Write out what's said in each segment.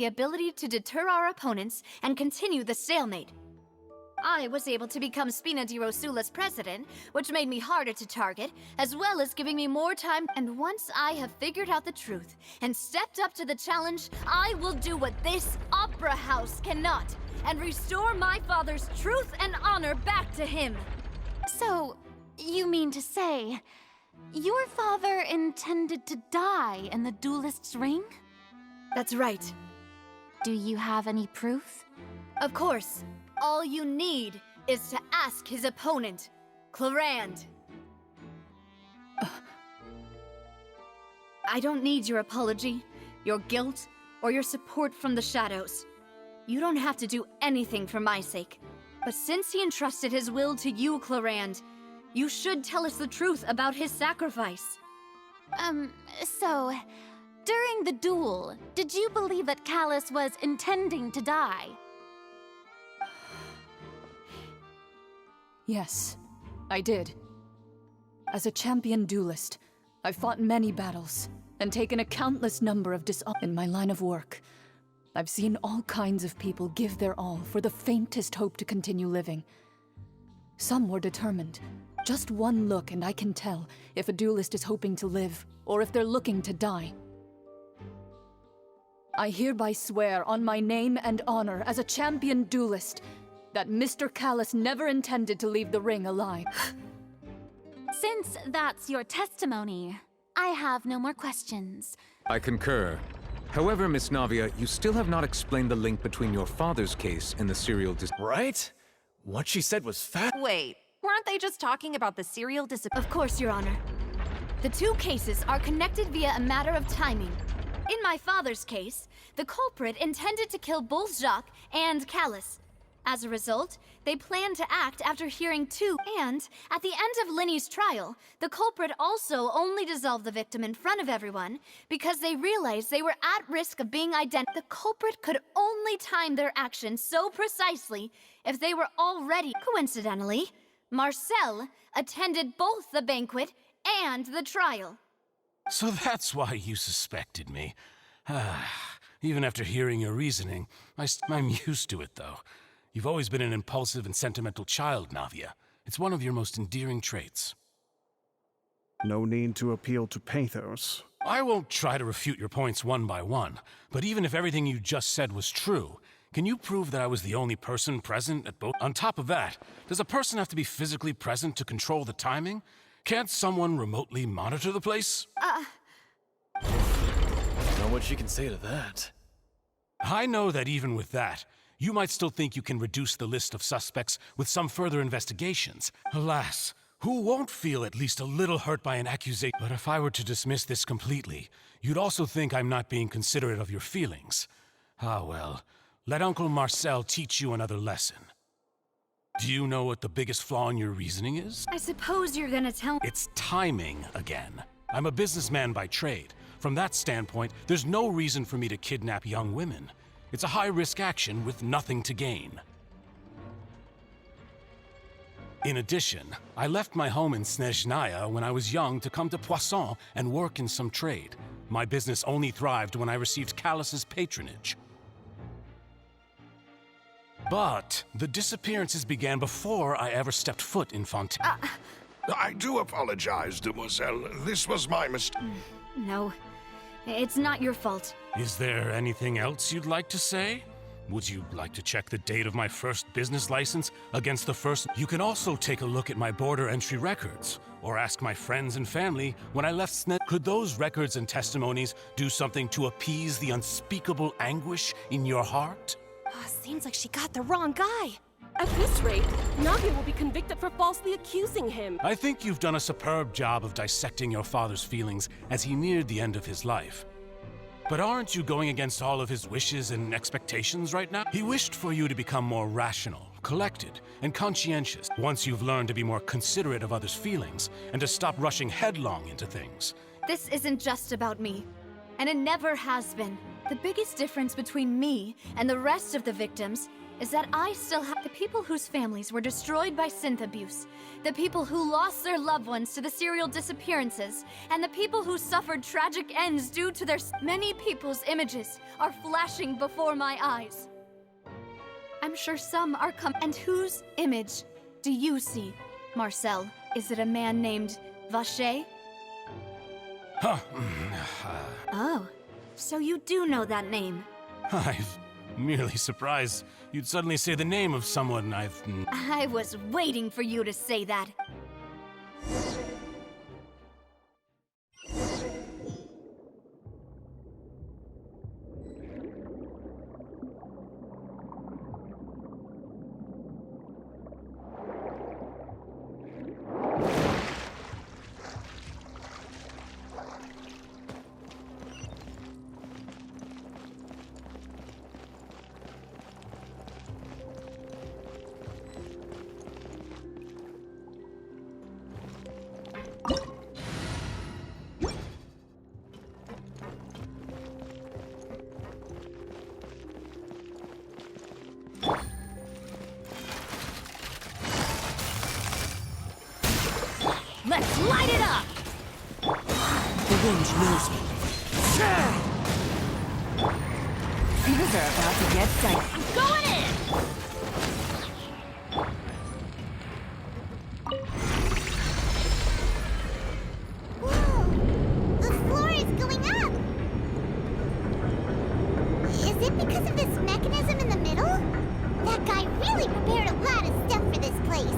the ability to deter our opponents and continue the stalemate. I was able to become Spina di Rosula's president, which made me harder to target, as well as giving me more time. And once I have figured out the truth and stepped up to the challenge, I will do what this opera house cannot, and restore my father's truth and honor back to him. So, you mean to say, your father intended to die in the duelist's ring? That's right. Do you have any proof? Of course. All you need is to ask his opponent, Clarand. I don't need your apology, your guilt, or your support from the shadows. You don't have to do anything for my sake. But since he entrusted his will to you, Clarand, you should tell us the truth about his sacrifice. So, during the duel, did you believe that Callus was intending to die? Yes, I did. As a champion duelist, I've fought many battles and taken a countless number of in my line of work. I've seen all kinds of people give their all for the faintest hope to continue living. Some were determined. Just one look and I can tell if a duelist is hoping to live or if they're looking to die. I hereby swear on my name and honor as a champion duelist that Mr. Callus never intended to leave the ring alive. Since that's your testimony, I have no more questions. I concur. However, Miss Navia, you still have not explained the link between your father's case and the serial Right? What she said was Wait, weren't they just talking about the serial disappearance? Of course, Your Honor. The two cases are connected via a matter of timing. In my father's case, the culprit intended to kill both Jacques and Callus. As a result, they planned to act after hearing two, and at the end of Linny's trial, the culprit also only dissolved the victim in front of everyone because they realized they were at risk of being identified. The culprit could only time their actions so precisely if they were already. Coincidentally, Marcel attended both the banquet and the trial. So that's why you suspected me. Even after hearing your reasoning, I'm used to it, though. You've always been an impulsive and sentimental child, Navia. It's one of your most endearing traits. No need to appeal to pathos. I won't try to refute your points one by one, but even if everything you just said was true, can you prove that I was the only person present at both? On top of that, does a person have to be physically present to control the timing? Can't someone remotely monitor the place? Not what she can say to that. I know that even with that, you might still think you can reduce the list of suspects with some further investigations. Alas, who won't feel at least a little hurt by an accusation? But if I were to dismiss this completely, you'd also think I'm not being considerate of your feelings. Ah well, let Uncle Marcel teach you another lesson. Do you know what the biggest flaw in your reasoning is? I suppose you're gonna tell me. It's timing again. I'm a businessman by trade. From that standpoint, there's no reason for me to kidnap young women. It's a high-risk action with nothing to gain. In addition, I left my home in Snezhnaya when I was young to come to Poisson and work in some trade. My business only thrived when I received Callus's patronage. But the disappearances began before I ever stepped foot in Fontaine. I do apologize, demoiselle. This was my mistake. No, it's not your fault. Is there anything else you'd like to say? Would you like to check the date of my first business license against the first? You can also take a look at my border entry records, or ask my friends and family when I left Snet. Could those records and testimonies do something to appease the unspeakable anguish in your heart? Seems like she got the wrong guy. At this rate, Navia will be convicted for falsely accusing him. I think you've done a superb job of dissecting your father's feelings as he neared the end of his life. But aren't you going against all of his wishes and expectations right now? He wished for you to become more rational, collected, and conscientious once you've learned to be more considerate of others' feelings and to stop rushing headlong into things. This isn't just about me, and it never has been. The biggest difference between me and the rest of the victims is that I still have the people whose families were destroyed by synth abuse, the people who lost their loved ones to the serial disappearances, and the people who suffered tragic ends due to their many people's images are flashing before my eyes. I'm sure some are And whose image do you see, Marcel? Is it a man named Vacher? Huh. Oh, so you do know that name. I'm merely surprised you'd suddenly say the name of someone I've... I was waiting for you to say that. Let's light it up! The wind knows me. Things are about to get dicey. I'm going in! Whoa! The floor is going up! Is it because of this mechanism in the middle? That guy really prepared a lot of stuff for this place.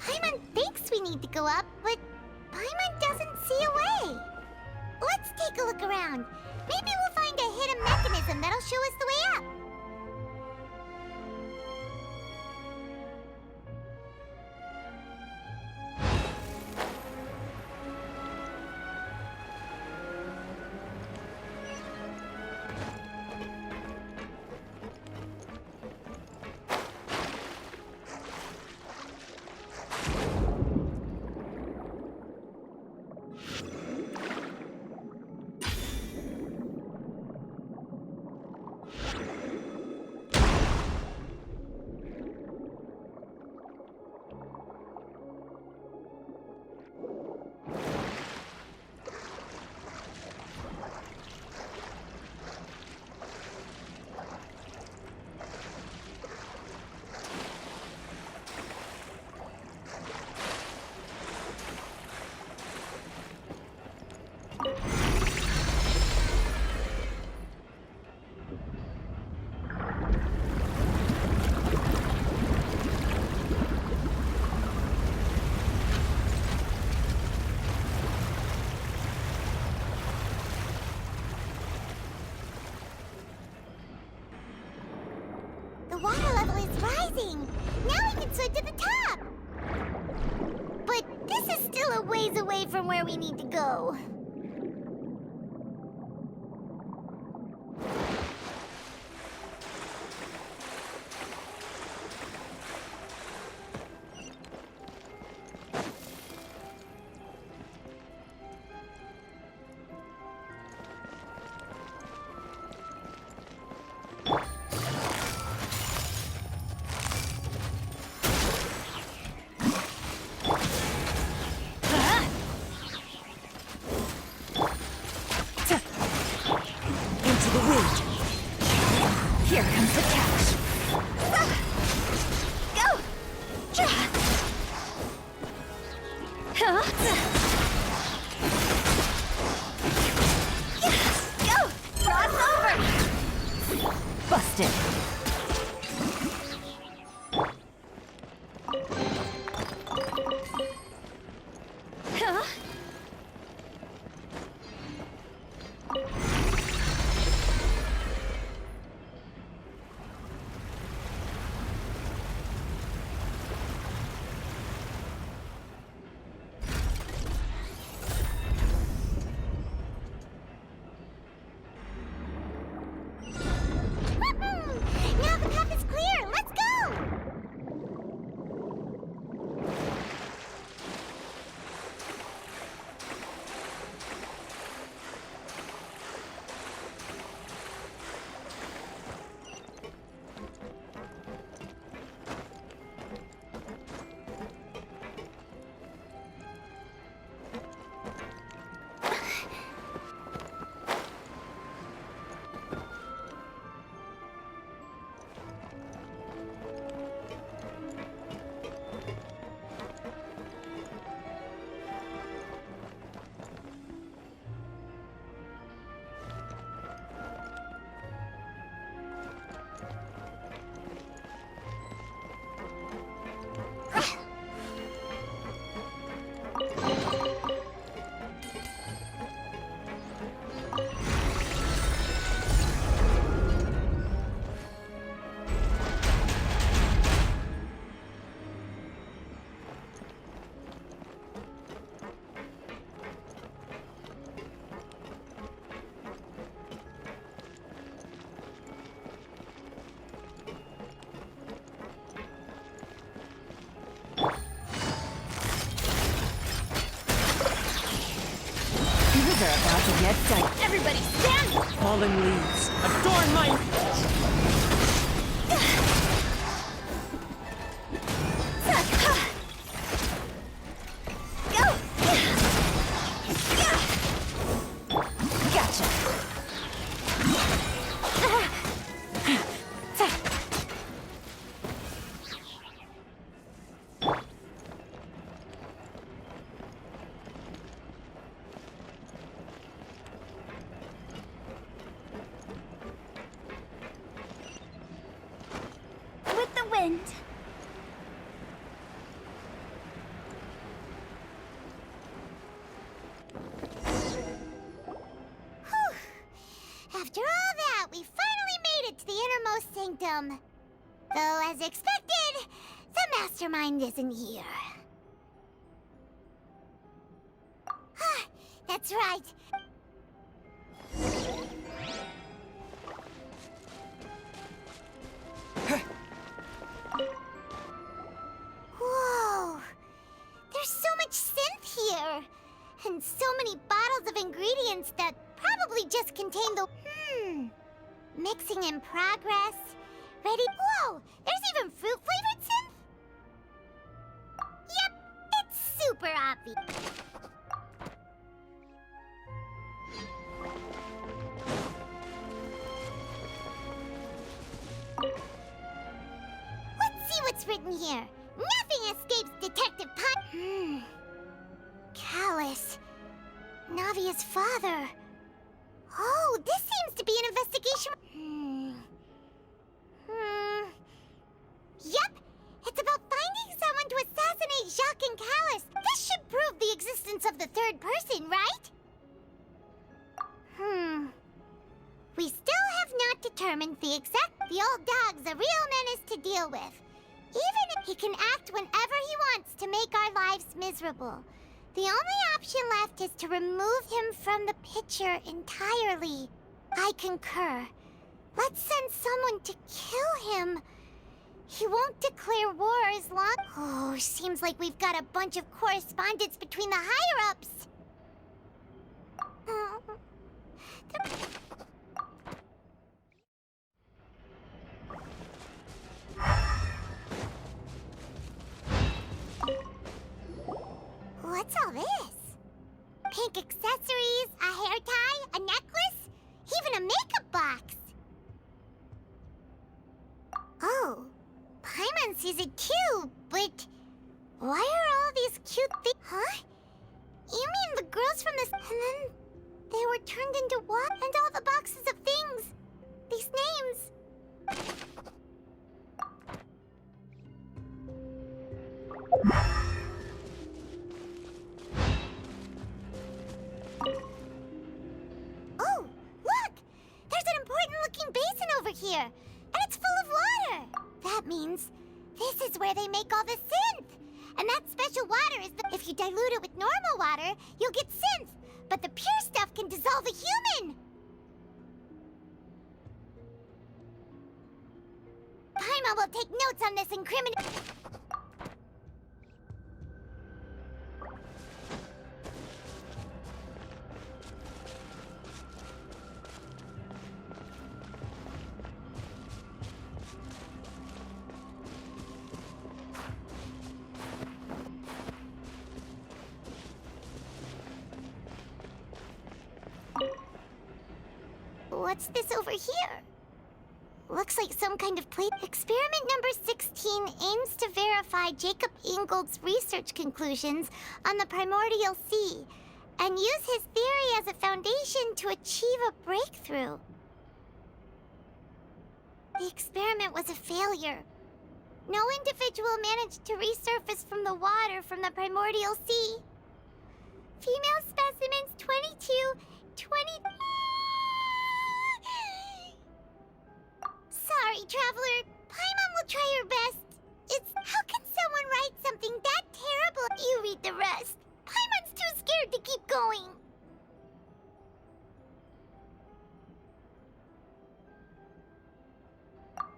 Paimon thinks we need to go up, but Paimon doesn't see a way. Let's take a look around. Maybe we'll find a hidden mechanism that'll show us the way up. The water level is rising. Now we can swim to the top. But this is still a ways away from where we need to go. get done. Everybody stand! Fallen leaves, adorn my... Gotcha. With the wind. Whew. After all that, we finally made it to the innermost sanctum. Though, as expected, the mastermind isn't here. That's right. Whoa! There's so much synth here! And so many bottles of ingredients that probably just contain the... Mixing in progress. Ready? Whoa! There's even fruit-flavored synth? Yep, it's super obvious. Let's see what's written here. Nothing escapes Detective Pun. Callus. Navia's father. Oh, this seems to be an investigation. Yep, it's about finding someone to assassinate Jacques and Callus. This should prove the existence of the third person, right? We still have not determined the old dog's a real menace to deal with. Even if he can act whenever he wants to make our lives miserable. The only option left is to remove him from the picture entirely. I concur. Let's send someone to kill him. He won't declare war as long... Oh, seems like we've got a bunch of correspondence between the higher-ups. What's all this? Pink accessories, a hair tie, a necklace, even a makeup box. Oh, Paimon sees it too, but why are all these cute things? Huh? You mean the girls from this... And then they were turned into what? And all the boxes of things. These names. Oh, look! There's an important-looking basin over here, and it's full of water. That means this is where they make all the synth. And that special water is the... If you dilute it with normal water, you'll get synth. But the pure stuff can dissolve a human. Paimon will take notes on this incriminating... What's this over here? Looks like some kind of plate. Experiment number 16 aims to verify Jacob Ingold's research conclusions on the primordial sea and use his theory as a foundation to achieve a breakthrough. The experiment was a failure. No individual managed to resurface from the water from the primordial sea. Female specimens 22, 20... Sorry, Traveler. Paimon will try her best. It's... How can someone write something that terrible? You read the rest. Paimon's too scared to keep going.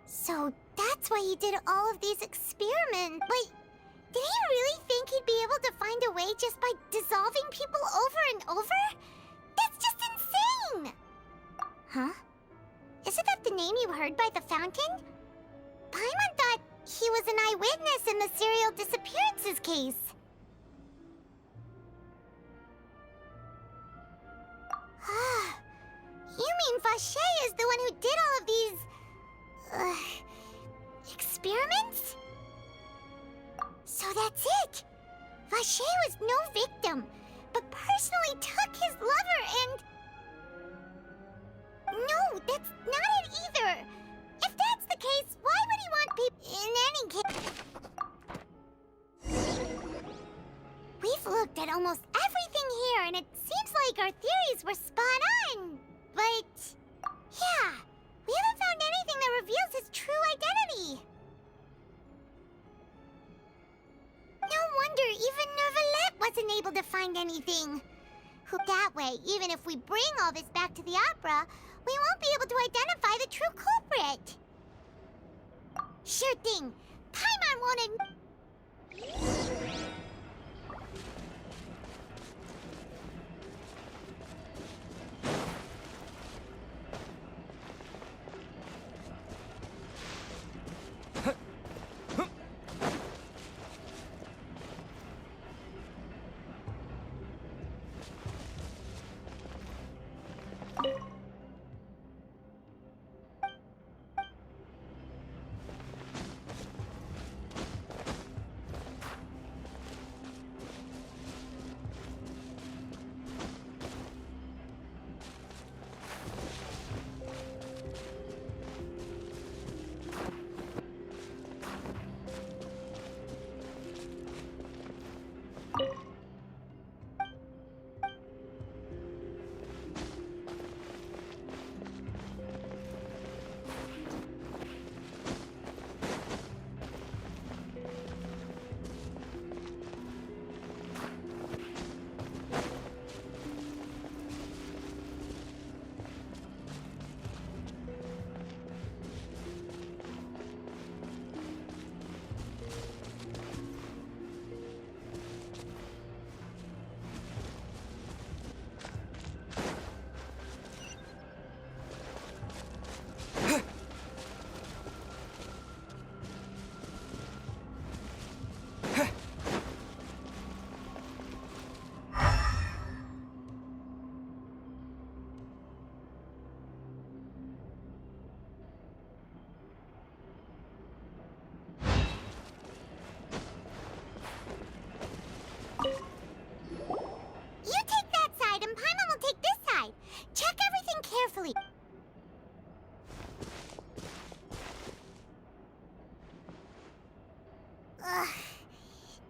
So that's why he did all of these experiments. Wait, did he really think he'd be able to find a way just by dissolving people over and over? That's just insane! name! Huh? Isn't that the name you heard by the fountain? Paimon thought he was an eyewitness in the serial disappearances case. You mean Vacher is the one who did all of these... experiments? So that's it! Vacher was no victim, but personally took his lover and... No, that's not it either! If that's the case, why would he want people... In any case... We've looked at almost everything here, and it seems like our theories were spot on. But... yeah, we haven't found anything that reveals his true identity. No wonder even Neuvillette wasn't able to find anything. That way, even if we bring all this back to the opera, we won't be able to identify the true culprit. Sure thing. Paimon won't...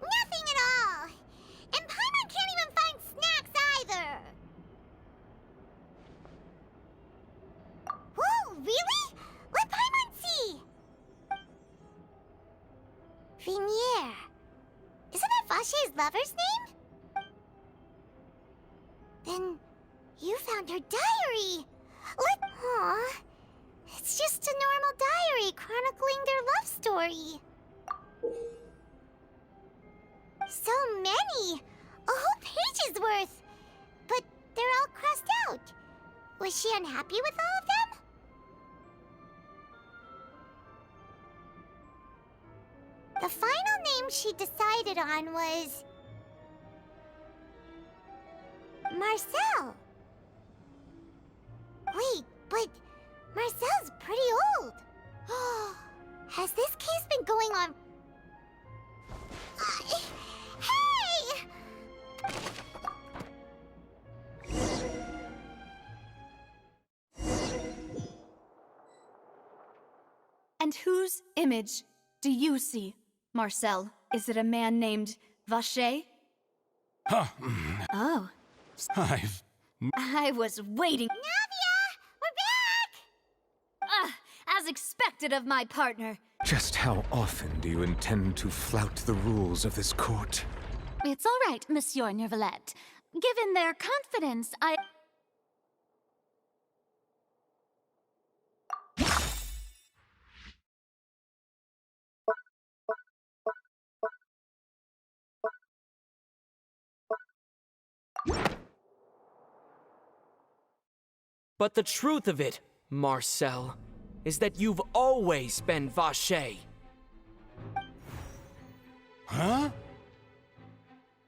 Nothing at all! And Paimon can't even find snacks either! Whoa, really? Let Paimon see! Vinier. Isn't that Vacher's lover's name? Then you found her diary! Aw, it's just a normal diary chronicling their love story. So many! A whole page's worth! But they're all crossed out. Was she unhappy with all of them? The final name she decided on was... Marcel. Wait, but Marcel's pretty old. Has this case been going on... Hey! And whose image do you see, Marcel? Is it a man named Vacher? Huh. Oh. I was waiting. Navia! We're back! As expected of my partner. Just how often do you intend to flout the rules of this court? It's all right, Monsieur Neuvillette. Given their confidence, I... But the truth of it, Marcel, is that you've always been Vacher. Huh?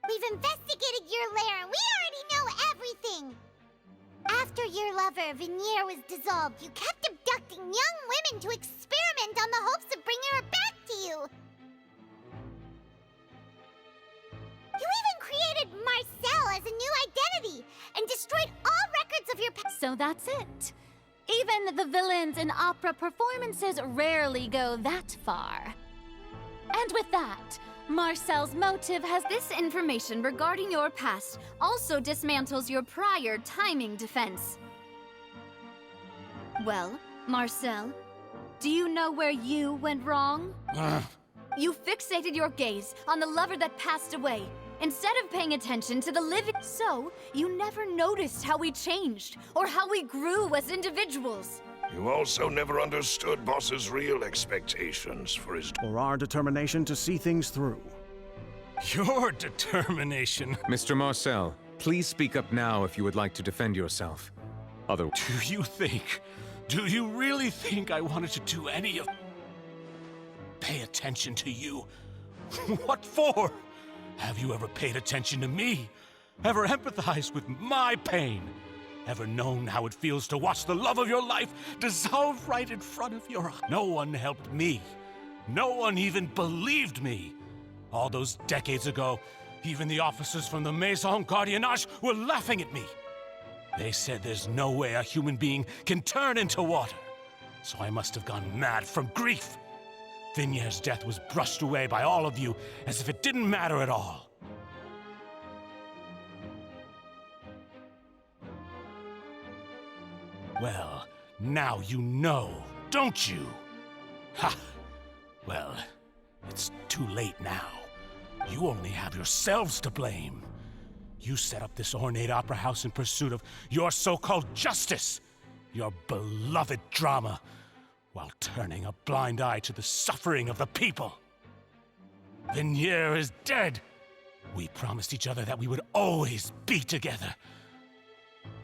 We've investigated your lair and we already know everything! After your lover, Vinier, was dissolved, you kept abducting young women to experiment on the hopes of bringing her back to you! You even created Marcel as a new identity and destroyed all records of your past. So that's it. Even the villains in opera performances rarely go that far. And with that, Marcel's motive has... This information regarding your past also dismantles your prior timing defense. Well, Marcel, do you know where you went wrong? You fixated your gaze on the lover that passed away, instead of paying attention to the living. So, you never noticed how we changed, or how we grew as individuals. You also never understood Boss's real expectations for his... Or our determination to see things through. Your determination. Mr. Marcel, please speak up now if you would like to defend yourself. Do you really think I wanted to do any of... Pay attention to you? What for? Have you ever paid attention to me? Ever empathized with my pain? Ever known how it feels to watch the love of your life dissolve right in front of your eyes? No one helped me. No one even believed me. All those decades ago, even the officers from the Maison Gardiennage were laughing at me. They said there's no way a human being can turn into water. So I must have gone mad from grief. Vinier's death was brushed away by all of you as if it didn't matter at all. Well, now you know, don't you? Ha! Well, it's too late now. You only have yourselves to blame. You set up this ornate opera house in pursuit of your so-called justice, your beloved drama, while turning a blind eye to the suffering of the people. Vinier is dead. We promised each other that we would always be together.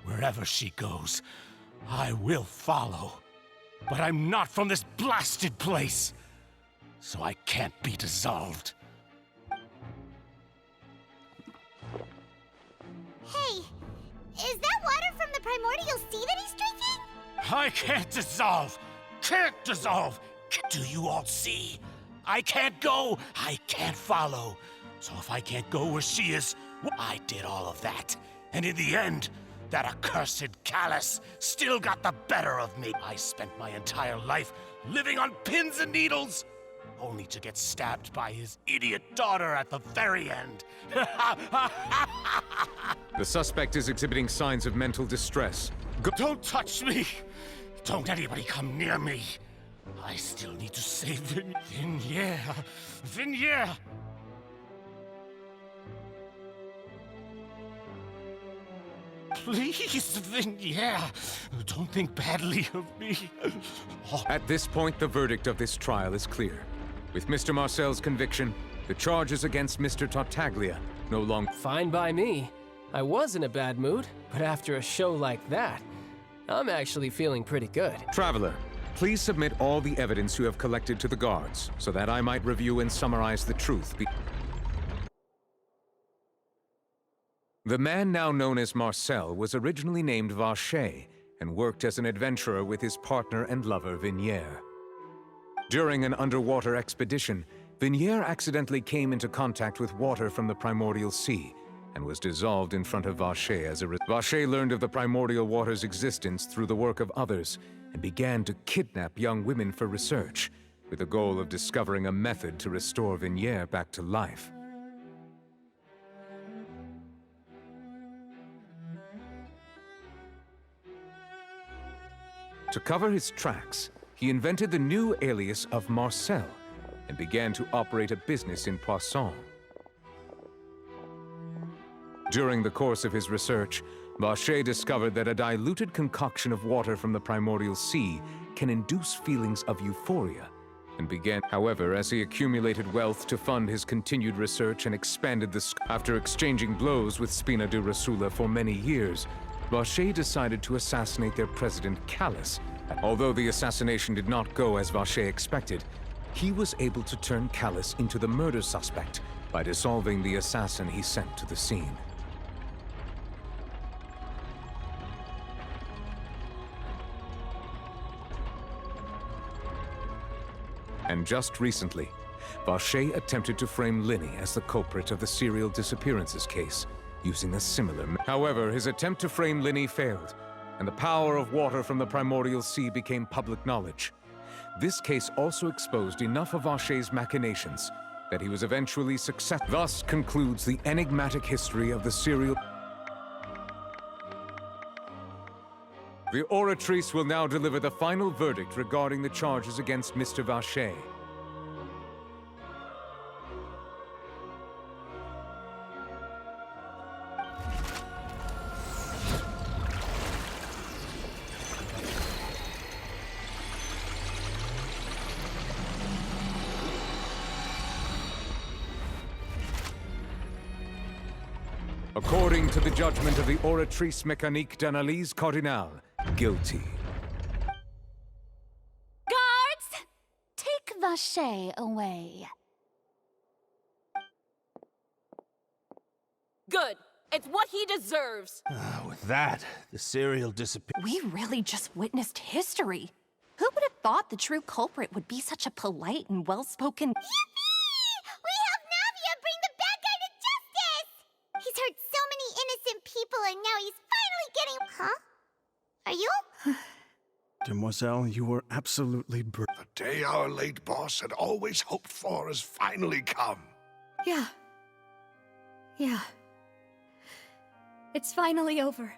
Wherever she goes, I will follow. But I'm not from this blasted place, so I can't be dissolved. Hey, is that water from the primordial sea that he's drinking? I can't dissolve! Can't dissolve! Do you all see? I can't go! I can't follow! So if I can't go where she is, I did all of that. And in the end, that accursed Callus still got the better of me. I spent my entire life living on pins and needles, only to get stabbed by his idiot daughter at the very end. The suspect is exhibiting signs of mental distress. Don't touch me! Don't anybody come near me! I still need to save Vinier. Vinier! Please, Vinier, don't think badly of me. At this point, the verdict of this trial is clear. With Mr. Marcel's conviction, the charges against Mr. Tartaglia no longer... Fine by me. I was in a bad mood, but after a show like that, I'm actually feeling pretty good. Traveler, please submit all the evidence you have collected to the guards, so that I might review and summarize the truth. The man now known as Marcel was originally named Vacher and worked as an adventurer with his partner and lover Vinier. During an underwater expedition, Vinier accidentally came into contact with water from the primordial sea and was dissolved in front of Vacher as a result. Vacher learned of the primordial water's existence through the work of others and began to kidnap young women for research, with the goal of discovering a method to restore Vinier back to life. To cover his tracks, he invented the new alias of Marcel and began to operate a business in Poisson. During the course of his research, Vacher discovered that a diluted concoction of water from the primordial sea can induce feelings of euphoria, and began. However, as he accumulated wealth to fund his continued research and expanded the after exchanging blows with Spina de Rosula for many years, Vacher decided to assassinate their president, Callus. Although the assassination did not go as Vacher expected, he was able to turn Callus into the murder suspect by dissolving the assassin he sent to the scene. And just recently, Vacher attempted to frame Linny as the culprit of the serial disappearances case, using a similar However, his attempt to frame Linny failed, and the power of water from the primordial sea became public knowledge. This case also exposed enough of Vacher's machinations that he was eventually successful. Thus concludes the enigmatic history of the serial... The Oratrice will now deliver the final verdict regarding the charges against Mr. Vacher. According to the judgment of the Oratrice Mécanique d'Analyse Cardinal, guilty. Guards! Take Vacher away. Good. It's what he deserves. With that, the serial disappeared. We really just witnessed history. Who would have thought the true culprit would be such a polite and well-spoken... Yippee! We helped Navia bring the bad guy to justice! He's hurt so many innocent people and now he's finally getting... Huh? Are you? Demoiselle, you were absolutely The day our late boss had always hoped for has finally come. Yeah. It's finally over.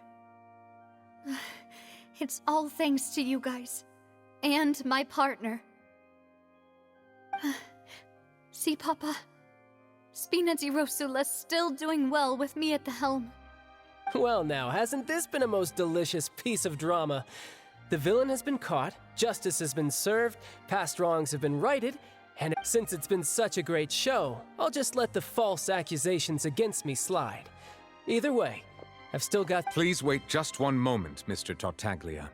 It's all thanks to you guys. And my partner. See, Papa? Spina di Rosula's still doing well with me at the helm. Well now, hasn't this been a most delicious piece of drama? The villain has been caught, justice has been served, past wrongs have been righted, and since it's been such a great show, I'll just let the false accusations against me slide. Either way, I've still got... Please wait just one moment, Mr. Tartaglia.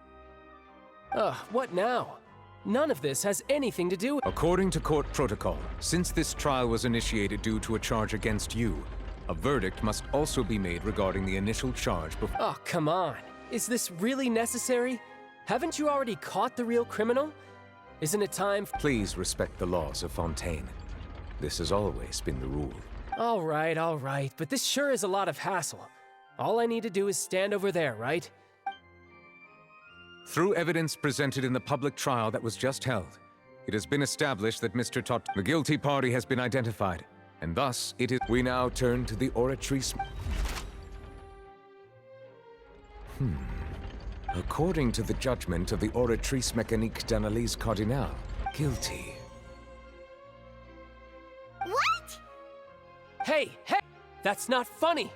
What now? None of this has anything to do with... According to court protocol, since this trial was initiated due to a charge against you, a verdict must also be made regarding the initial charge before... Oh, come on. Is this really necessary? Haven't you already caught the real criminal? Isn't it time... Please respect the laws of Fontaine. This has always been the rule. All right, but this sure is a lot of hassle. All I need to do is stand over there, right? Through evidence presented in the public trial that was just held, it has been established that the guilty party has been identified, and thus it is... We now turn to the Oratrice... According to the judgment of the Oratrice Mécanique d'Analyse Cardinal, guilty. What? Hey! That's not funny!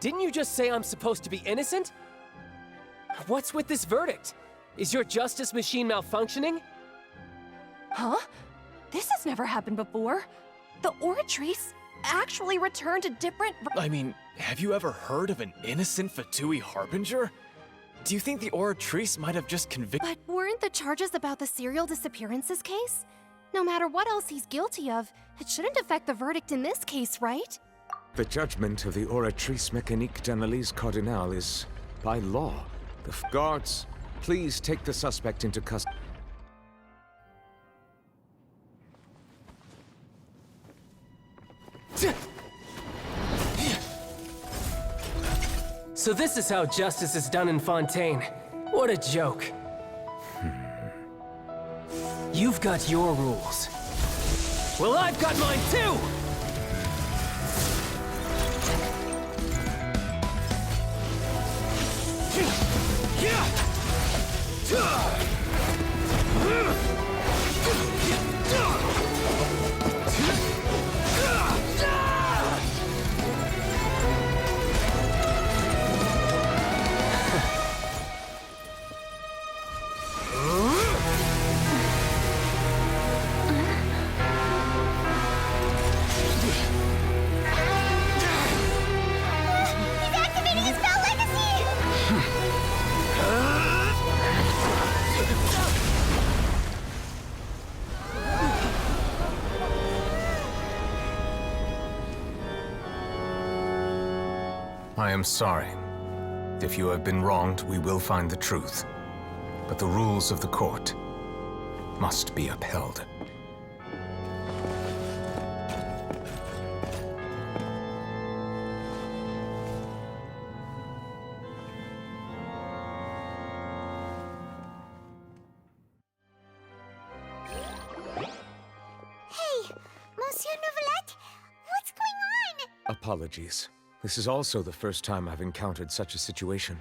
Didn't you just say I'm supposed to be innocent? What's with this verdict? Is your justice machine malfunctioning? Huh? This has never happened before. The Oratrice actually returned a different... I mean, have you ever heard of an innocent Fatui Harbinger? Do you think the Oratrice might have just convicted... But weren't the charges about the serial disappearances case? No matter what else he's guilty of, it shouldn't affect the verdict in this case, right? The judgment of the Oratrice Mécanique d'Analyse Cardinal is by law. The guards, please take the suspect into custody. So this is how justice is done in Fontaine. What a joke. You've got your rules. Well, I've got mine too! I am sorry. If you have been wronged, we will find the truth. But the rules of the court must be upheld. Hey, Monsieur Nouvelette, what's going on? Apologies. This is also the first time I've encountered such a situation.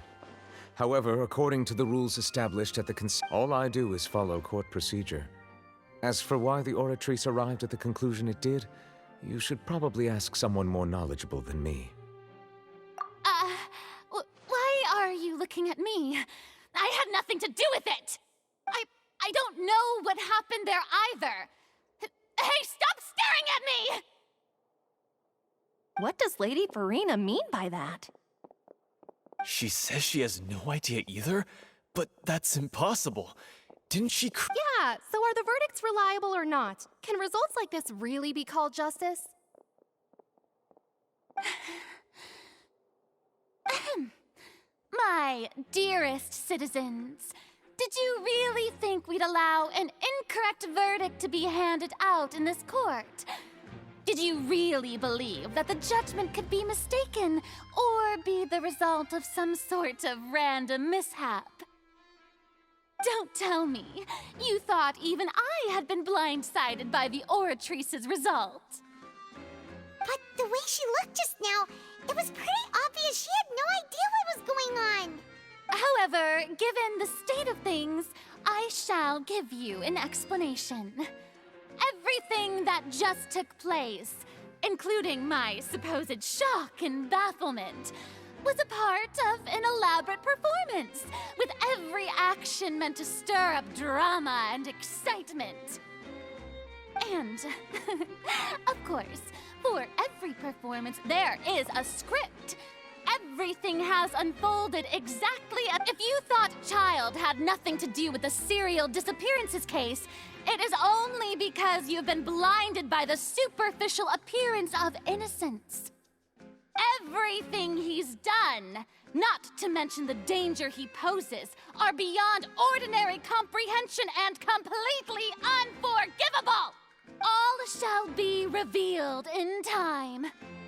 However, according to the rules established at the all I do is follow court procedure. As for why the Oratrice arrived at the conclusion it did, you should probably ask someone more knowledgeable than me. Why are you looking at me? I had nothing to do with it! I don't know what happened there either! Hey, stop staring at me! What does Lady Farina mean by that? She says she has no idea either, but that's impossible. Didn't she Yeah, so are the verdicts reliable or not? Can results like this really be called justice? My dearest citizens, did you really think we'd allow an incorrect verdict to be handed out in this court? Did you really believe that the judgment could be mistaken or be the result of some sort of random mishap? Don't tell me you thought even I had been blindsided by the Oratrice's result. But the way she looked just now, it was pretty obvious she had no idea what was going on. However, given the state of things, I shall give you an explanation. Everything that just took place, including my supposed shock and bafflement, was a part of an elaborate performance, with every action meant to stir up drama and excitement. And, of course, for every performance, there is a script. Everything has unfolded exactly as if you thought Child had nothing to do with the serial disappearances case. It is only because you've been blinded by the superficial appearance of innocence. Everything he's done, not to mention the danger he poses, are beyond ordinary comprehension and completely unforgivable. All shall be revealed in time.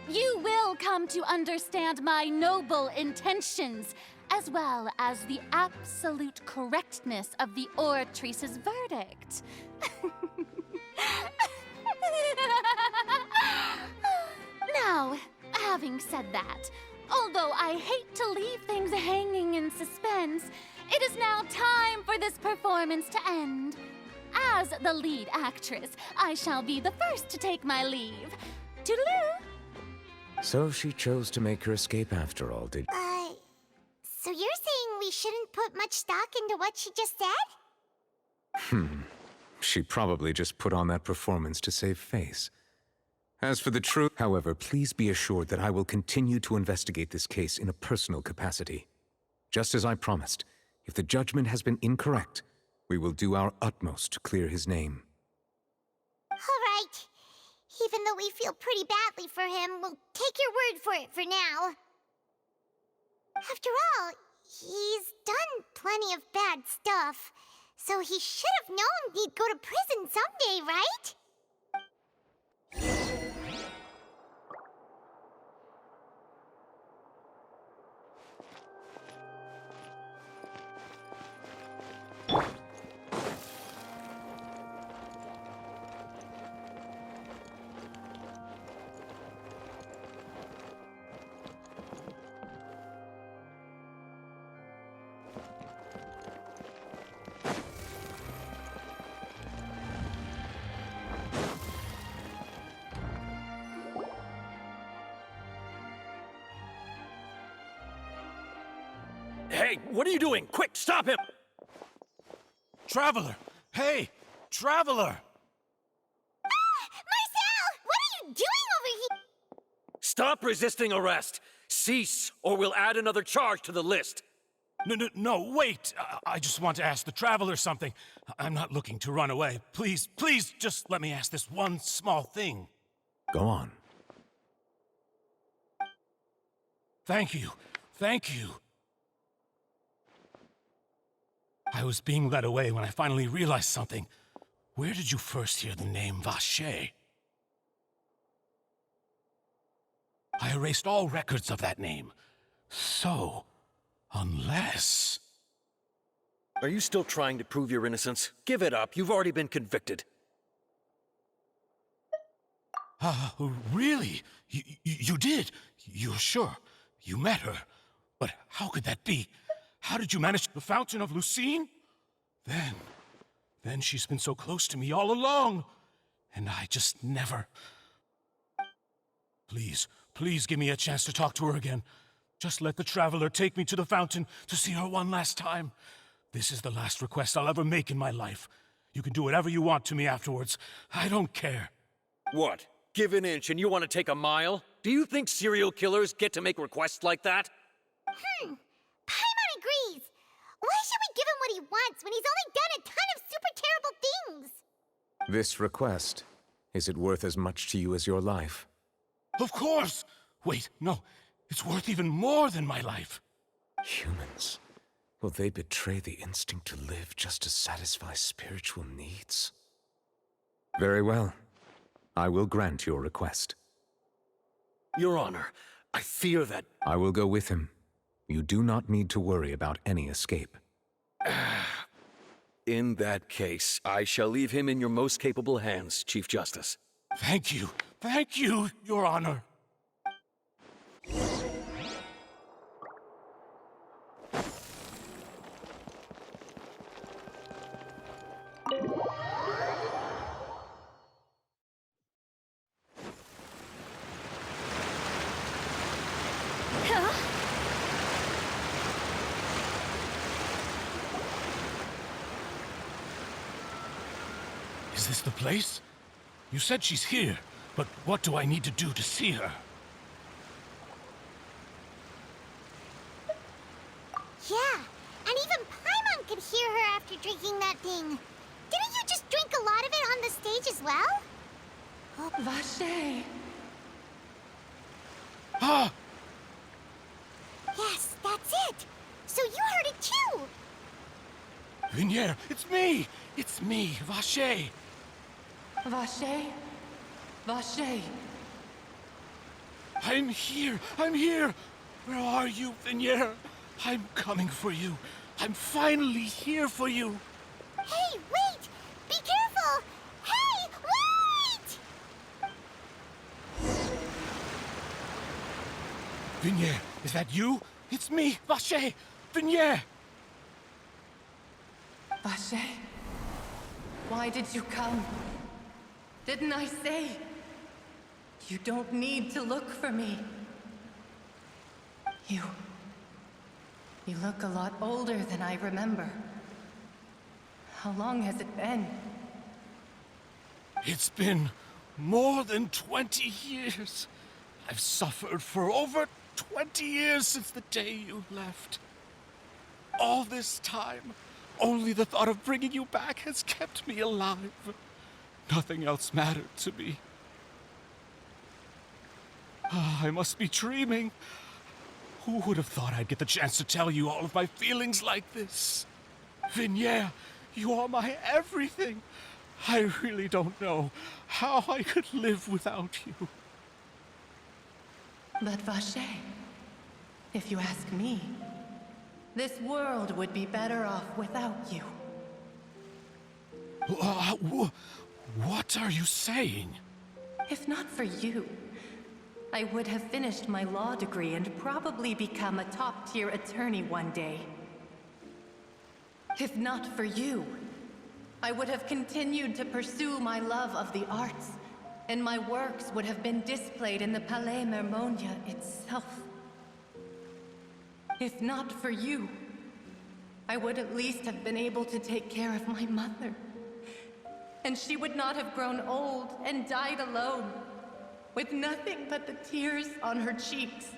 You will come to understand my noble intentions, as well as the absolute correctness of the Oratrice's verdict. Now, having said that, although I hate to leave things hanging in suspense, it is now time for this performance to end. As the lead actress, I shall be the first to take my leave. Toodaloo! So she chose to make her escape after all, did... So you're saying we shouldn't put much stock into what she just said? She probably just put on that performance to save face. As for the truth, however, please be assured that I will continue to investigate this case in a personal capacity. Just as I promised, if the judgment has been incorrect, we will do our utmost to clear his name. All right. Even though we feel pretty badly for him, we'll take your word for it for now. After all, he's done plenty of bad stuff, so he should have known he'd go to prison someday, right? Hey, what are you doing? Quick, stop him! Traveler! Hey! Traveler! Marcel! What are you doing over here? Stop resisting arrest! Cease, or we'll add another charge to the list. No, wait! I just want to ask the Traveler something. I'm not looking to run away. Please, just let me ask this one small thing. Go on. Thank you. Thank you. I was being led away when I finally realized something. Where did you first hear the name Vacher? I erased all records of that name. So, unless... Are you still trying to prove your innocence? Give it up. You've already been convicted. Really? You did? You're sure? You met her? But how could that be? How did you manage the Fountain of Lucine? Then she's been so close to me all along. And I just never... Please give me a chance to talk to her again. Just let the Traveler take me to the fountain to see her one last time. This is the last request I'll ever make in my life. You can do whatever you want to me afterwards. I don't care. What? Give an inch and you want to take a mile? Do you think serial killers get to make requests like that? Paimon agrees. Why should we give him what he wants when he's only done a ton of super terrible things? This request, is it worth as much to you as your life? Of course! Wait, no. It's worth even more than my life. Humans. Will they betray the instinct to live just to satisfy spiritual needs? Very well. I will grant your request. Your Honor, I fear that... I will go with him. You do not need to worry about any escape. In that case, I shall leave him in your most capable hands, Chief Justice. Thank you. Thank you, Your Honor. Is this the place? You said she's here, but what do I need to do to see her? Yeah, and even Paimon could hear her after drinking that thing. Didn't you just drink a lot of it on the stage as well? Vacher! Ah! Yes, that's it. So you heard it too. Vignier, it's me! It's me, Vacher! Vacher? Vacher! I'm here! I'm here! Where are you, Vignier? I'm coming for you. I'm finally here for you. Hey, wait! Be careful! Hey, wait! Vignier, is that you? It's me, Vacher! Vignier! Vacher? Why did you come? Didn't I say? You don't need to look for me. You look a lot older than I remember. How long has it been? It's been more than 20 years. I've suffered for over 20 years since the day you left. All this time, only the thought of bringing you back has kept me alive. Nothing else mattered to me. I must be dreaming. Who would have thought I'd get the chance to tell you all of my feelings like this? Vignier, you are my everything. I really don't know how I could live without you. But Vacher, if you ask me, this world would be better off without you. What are you saying? If not for you, I would have finished my law degree and probably become a top-tier attorney one day. If not for you, I would have continued to pursue my love of the arts, and my works would have been displayed in the Palais Mermonia itself. If not for you, I would at least have been able to take care of my mother. And she would not have grown old and died alone, with nothing but the tears on her cheeks.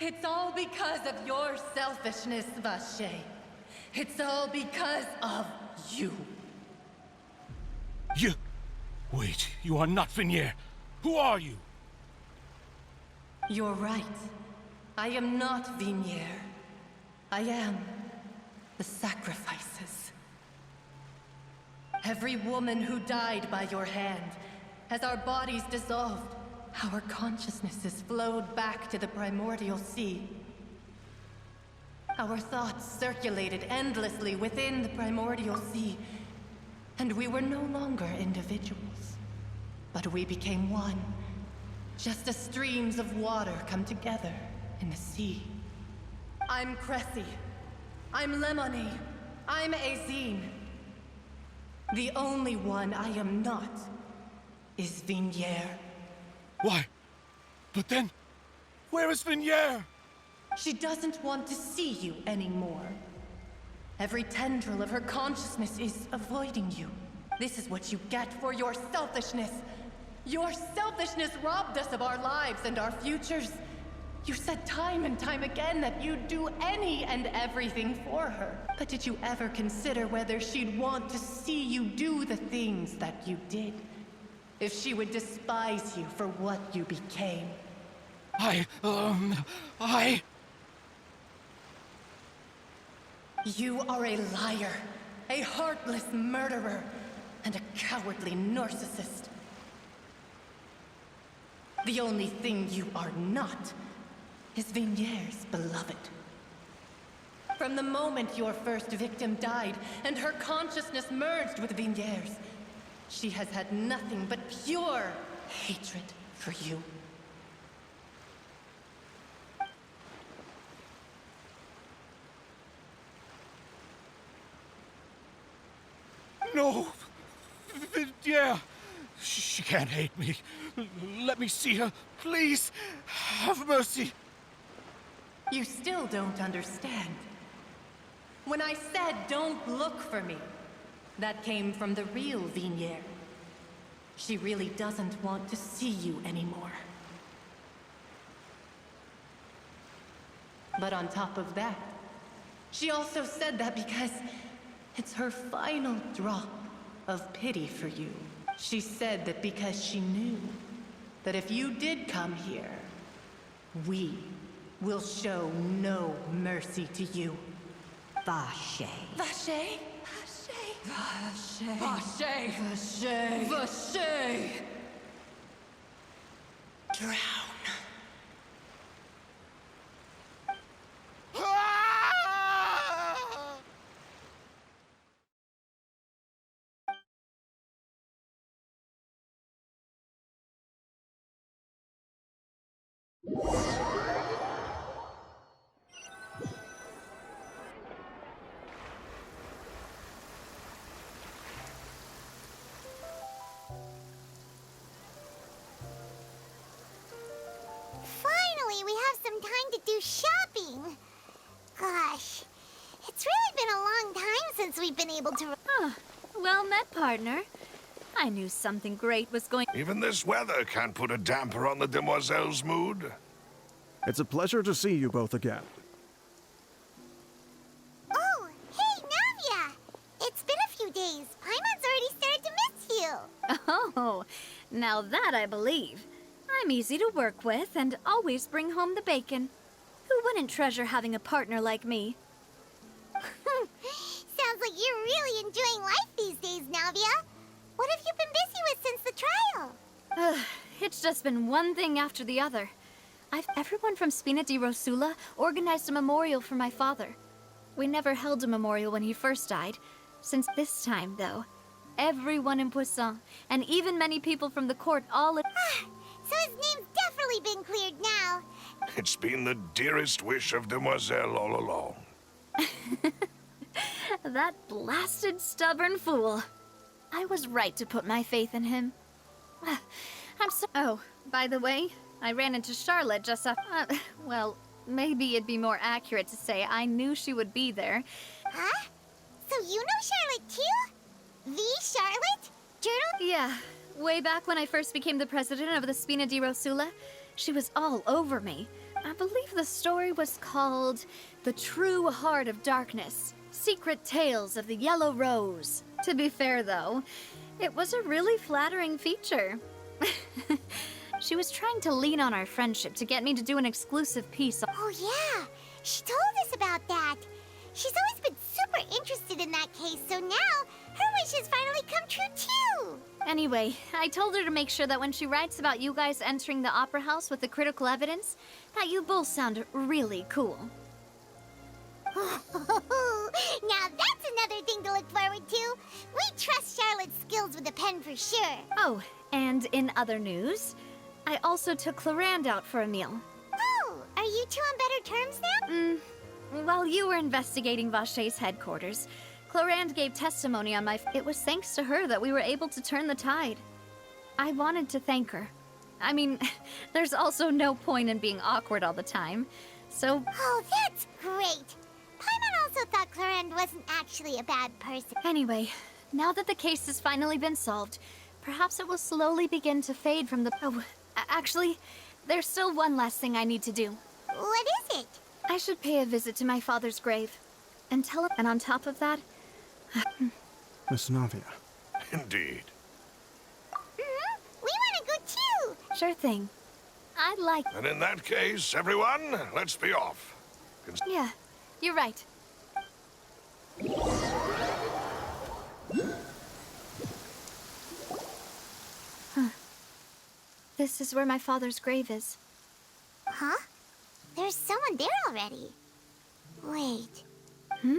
It's all because of your selfishness, Vacher. It's all because of you. Wait, you are not Vignier. Who are you? You're right. I am not Vignier. I am the sacrifices. Every woman who died by your hand, as our bodies dissolved, our consciousnesses flowed back to the primordial sea. Our thoughts circulated endlessly within the primordial sea, and we were no longer individuals, but we became one, just as streams of water come together in the sea. I'm Cressy. I'm Lemony. I'm Azine. The only one I am not is Vignier. Why? But then, where is Vignier? She doesn't want to see you anymore. Every tendril of her consciousness is avoiding you. This is what you get for your selfishness. Your selfishness robbed us of our lives and our futures. You said time and time again that you'd do any and everything for her. But did you ever consider whether she'd want to see you do the things that you did? If she would despise you for what you became? You are a liar, a heartless murderer, and a cowardly narcissist. The only thing you are not is Vignier's beloved. From the moment your first victim died and her consciousness merged with Vignier's, she has had nothing but pure hatred for you. No! Yeah! She can't hate me. Let me see her, please. Have mercy. You still don't understand. When I said don't look for me, that came from the real Vignier. She really doesn't want to see you anymore. But on top of that, she also said that because it's her final drop of pity for you. She said that because she knew that if you did come here, we will show no mercy to you. Vache. Vache? Vache. Vache. Vache. Vache. Drown. Finally, we have some time to do shopping. Gosh, it's really been a long time since we've been able to... Well met, partner. I knew something great was going... Even this weather can't put a damper on the demoiselle's mood. It's a pleasure to see you both again. Oh, hey, Navia! It's been a few days. Paimon's already started to miss you. Oh, now that I believe. I'm easy to work with and always bring home the bacon. Who wouldn't treasure having a partner like me? Sounds like you're really enjoying life these days, Navia. What have you been busy with since the trial? It's just been one thing after the other. Everyone from Spina di Rosula organized a memorial for my father. We never held a memorial when he first died. Since this time, though, everyone in Poisson, and even many people from the court all... So his name's definitely been cleared now. It's been the dearest wish of Demoiselle all along. That blasted stubborn fool. I was right to put my faith in him. I'm so... Oh, by the way, I ran into Charlotte just after... well, maybe it'd be more accurate to say I knew she would be there. Huh? So you know Charlotte too? The Charlotte? Yeah, way back when I first became the president of the Spina di Rosula, she was all over me. I believe the story was called The True Heart of Darkness, Secret Tales of the Yellow Rose. To be fair, though, it was a really flattering feature. She was trying to lean on our friendship to get me to do an exclusive piece. Oh yeah, she told us about that. She's always been super interested in that case, so now her wishes finally come true too. Anyway, I told her to make sure that when she writes about you guys entering the opera house with the critical evidence, that you both sound really cool. Now that's another thing to look forward to. We trust Charlotte's skills with a pen for sure. Oh, and in other news, I also took Clorand out for a meal. Oh, are you two on better terms now? While you were investigating Vashey's headquarters, Clorand gave testimony on my... It was thanks to her that we were able to turn the tide. I wanted to thank her. I mean, there's also no point in being awkward all the time, so... Oh, that's great! Paimon also thought Clorand wasn't actually a bad person. Anyway, now that the case has finally been solved, perhaps it will slowly begin to fade from the... Oh, actually, there's still one last thing I need to do. What is it? I should pay a visit to my father's grave. And tell him... And on top of that... Miss Navia. Indeed. We want to go too! Sure thing. I'd like... And in that case, everyone, let's be off. Yeah, you're right. Huh. This is where my father's grave is. Huh? There's someone there already. Wait. Hmm?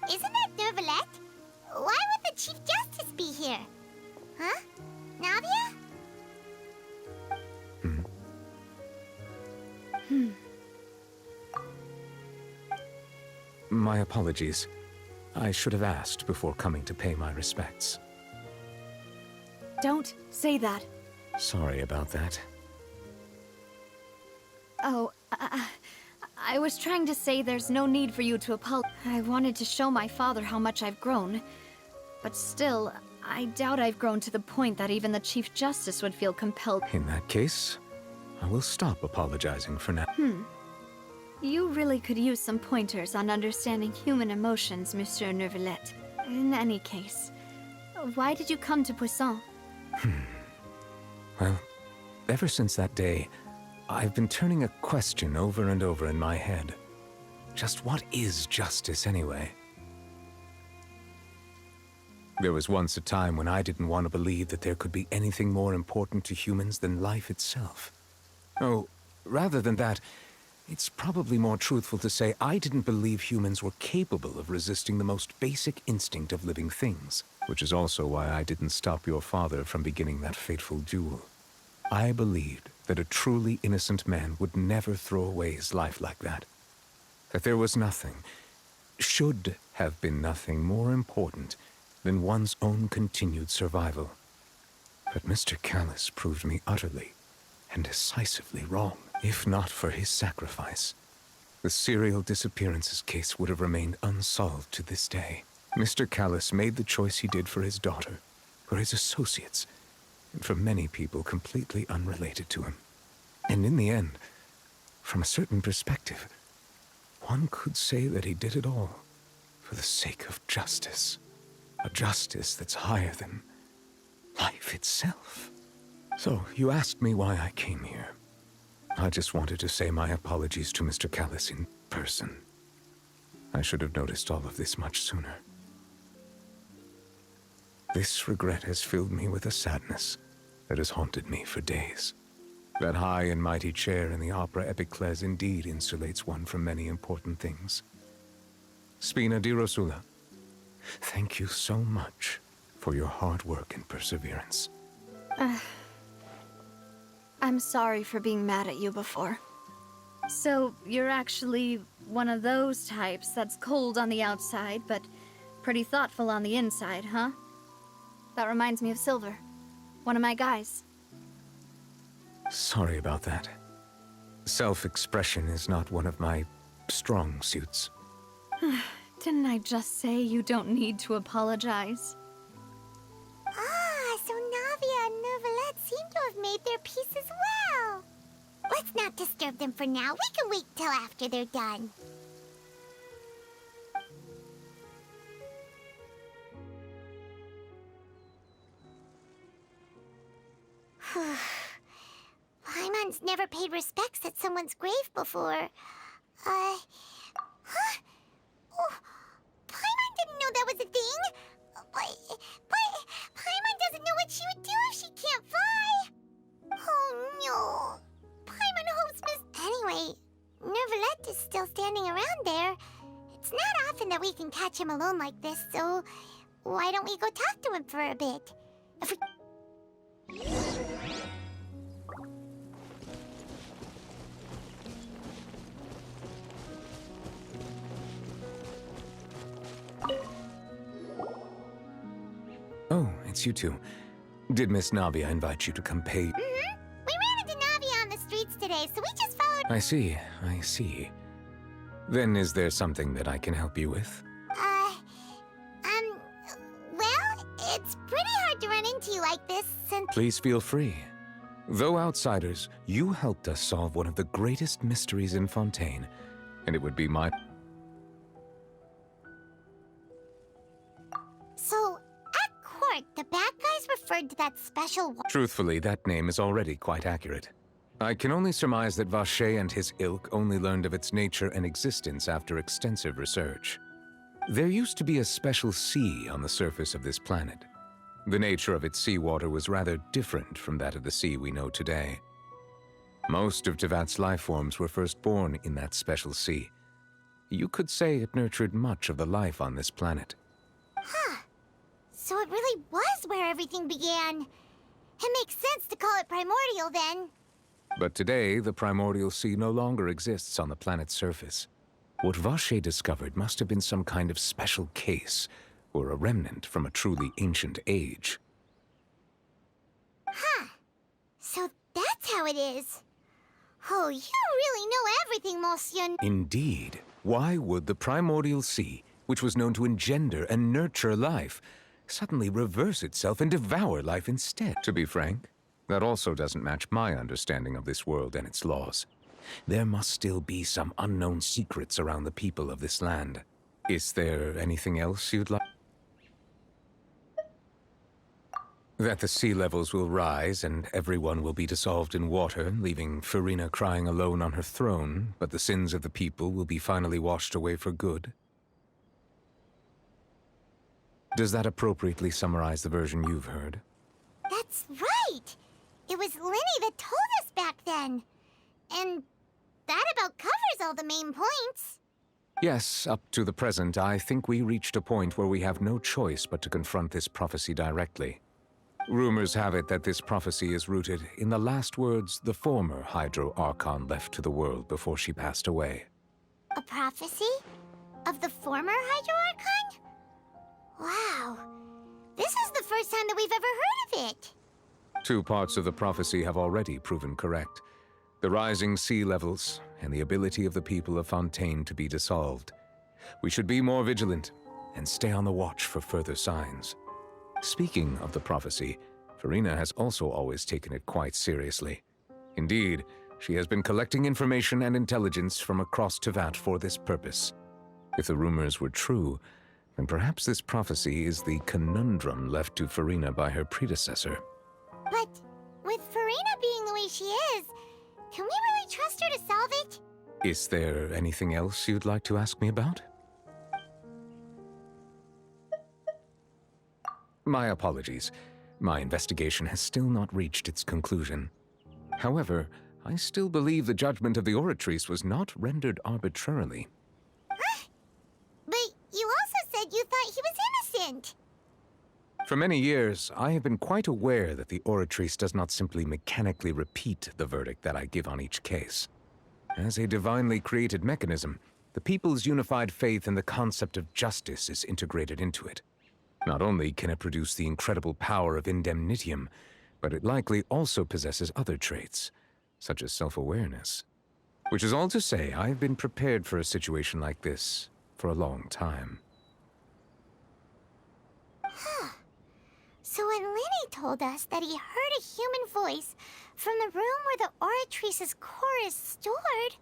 Isn't that Neuvillette? Why would the Chief Justice be here? Huh? Navia? My apologies. I should have asked before coming to pay my respects. Don't say that. Sorry about that. Oh, I was trying to say there's no need for you to apologize. I wanted to show my father how much I've grown. But still, I doubt I've grown to the point that even the Chief Justice would feel compelled. In that case, I will stop apologizing for now. You really could use some pointers on understanding human emotions, Monsieur Neuvillette. In any case, why did you come to Poisson? Well, ever since that day, I've been turning a question over and over in my head. Just what is justice, anyway? There was once a time when I didn't want to believe that there could be anything more important to humans than life itself. Oh, rather than that, it's probably more truthful to say I didn't believe humans were capable of resisting the most basic instinct of living things, which is also why I didn't stop your father from beginning that fateful duel. I believed that a truly innocent man would never throw away his life like that. That there was nothing, should have been nothing more important than one's own continued survival. But Mr. Callis proved me utterly and decisively wrong. If not for his sacrifice, the serial disappearances case would have remained unsolved to this day. Mr. Callis made the choice he did for his daughter, for his associates, and for many people completely unrelated to him. And in the end, from a certain perspective, one could say that he did it all for the sake of justice. A justice that's higher than life itself. So, you asked me why I came here. I just wanted to say my apologies to Mr. Callis in person. I should have noticed all of this much sooner. This regret has filled me with a sadness that has haunted me for days. That high and mighty chair in the opera Epiclese indeed insulates one from many important things. Spina di Rosula, thank you so much for your hard work and perseverance. I'm sorry for being mad at you before. So, you're actually one of those types that's cold on the outside, but pretty thoughtful on the inside, huh? That reminds me of Silver, one of my guys. Sorry about that. Self-expression is not one of my strong suits. Didn't I just say you don't need to apologize? Ah, so Navia and Neuvillette seem to have made their peace as well. Let's not disturb them for now. We can wait till after they're done. Paimon's never paid respects at someone's grave before. Huh? Oh, Paimon didn't know that was a thing. But Paimon doesn't know what she would do if she can't fly. Oh no. Paimon hopes Miss... Anyway, Neuvillette is still standing around there. It's not often that we can catch him alone like this, so why don't we go talk to him for a bit? If we... Oh, it's you two. Did Miss Navia invite you to come pay? We ran into Navia on the streets today, so we just followed... I see. Then is there something that I can help you with? Well, it's pretty hard to run into you like this since... Please feel free. Though outsiders, you helped us solve one of the greatest mysteries in Fontaine, and it would be my... So, at court, the bad guys referred to that special... Truthfully, that name is already quite accurate. I can only surmise that Vacher and his ilk only learned of its nature and existence after extensive research. There used to be a special sea on the surface of this planet. The nature of its seawater was rather different from that of the sea we know today. Most of Tevat's life forms were first born in that special sea. You could say it nurtured much of the life on this planet. Huh. So it really was where everything began. It makes sense to call it primordial then. But today, the primordial sea no longer exists on the planet's surface. What Vacher discovered must have been some kind of special case, or a remnant from a truly ancient age. Huh. So that's how it is. Oh, you really know everything, Monsieur. Indeed. Why would the primordial sea, which was known to engender and nurture life, suddenly reverse itself and devour life instead? To be frank, that also doesn't match my understanding of this world and its laws. There must still be some unknown secrets around the people of this land. Is there anything else you'd like? That the sea levels will rise and everyone will be dissolved in water, leaving Farina crying alone on her throne, but the sins of the people will be finally washed away for good? Does that appropriately summarize the version you've heard? That's right! It was Linny that told us back then. And that about covers all the main points. Yes, up to the present, I think we reached a point where we have no choice but to confront this prophecy directly. Rumors have it that this prophecy is rooted in the last words the former Hydro Archon left to the world before she passed away. A prophecy? Of the former Hydro Archon? Wow. This is the first time that we've ever heard of it. 2 parts of the prophecy have already proven correct. The rising sea levels, and the ability of the people of Fontaine to be dissolved. We should be more vigilant, and stay on the watch for further signs. Speaking of the prophecy, Farina has also always taken it quite seriously. Indeed, she has been collecting information and intelligence from across Tevat for this purpose. If the rumors were true, then perhaps this prophecy is the conundrum left to Farina by her predecessor. But with Farina being the way she is, can we really trust her to solve it? Is there anything else you'd like to ask me about? My apologies. My investigation has still not reached its conclusion. However, I still believe the judgment of the Oratrice was not rendered arbitrarily. But you also said you thought he was innocent. For many years, I have been quite aware that the Oratrice does not simply mechanically repeat the verdict that I give on each case. As a divinely created mechanism, the people's unified faith in the concept of justice is integrated into it. Not only can it produce the incredible power of indemnitium, but it likely also possesses other traits, such as self-awareness. Which is all to say, I've been prepared for a situation like this for a long time. So when Lenny told us that he heard a human voice from the room where the Oratrice's core is stored...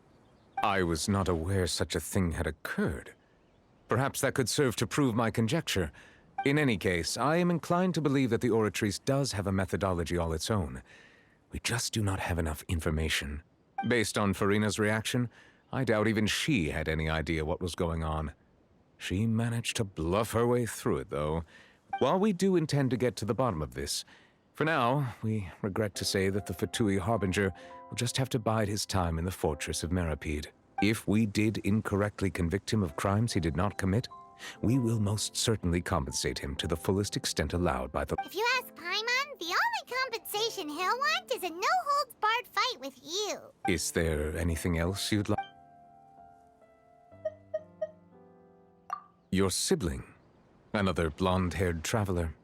I was not aware such a thing had occurred. Perhaps that could serve to prove my conjecture. In any case, I am inclined to believe that the Oratrice does have a methodology all its own. We just do not have enough information. Based on Farina's reaction, I doubt even she had any idea what was going on. She managed to bluff her way through it, though. While we do intend to get to the bottom of this, for now, we regret to say that the Fatui Harbinger will just have to bide his time in the fortress of Meripede. If we did incorrectly convict him of crimes he did not commit, we will most certainly compensate him to the fullest extent allowed by the... If you ask Paimon, the only compensation he'll want is a no-holds-barred fight with you. Is there anything else you'd like? Your sibling. Another blonde-haired traveler.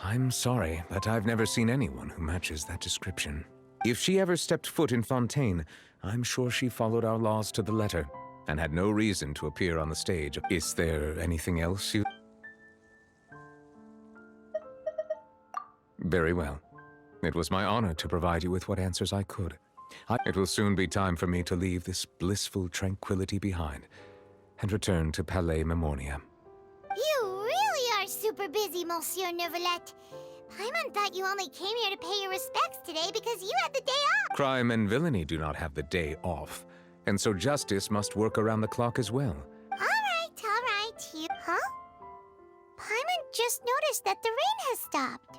I'm sorry, but I've never seen anyone who matches that description. If she ever stepped foot in Fontaine, I'm sure she followed our laws to the letter, and had no reason to appear on the stage. Is there anything else you... Very well. It was my honor to provide you with what answers I could. It will soon be time for me to leave this blissful tranquility behind, and return to Palais Memoria. You really are super busy, Monsieur Neuvillette. Paimon thought you only came here to pay your respects today because you had the day off. Crime and villainy do not have the day off, and so justice must work around the clock as well. All right. Huh? Paimon just noticed that the rain has stopped.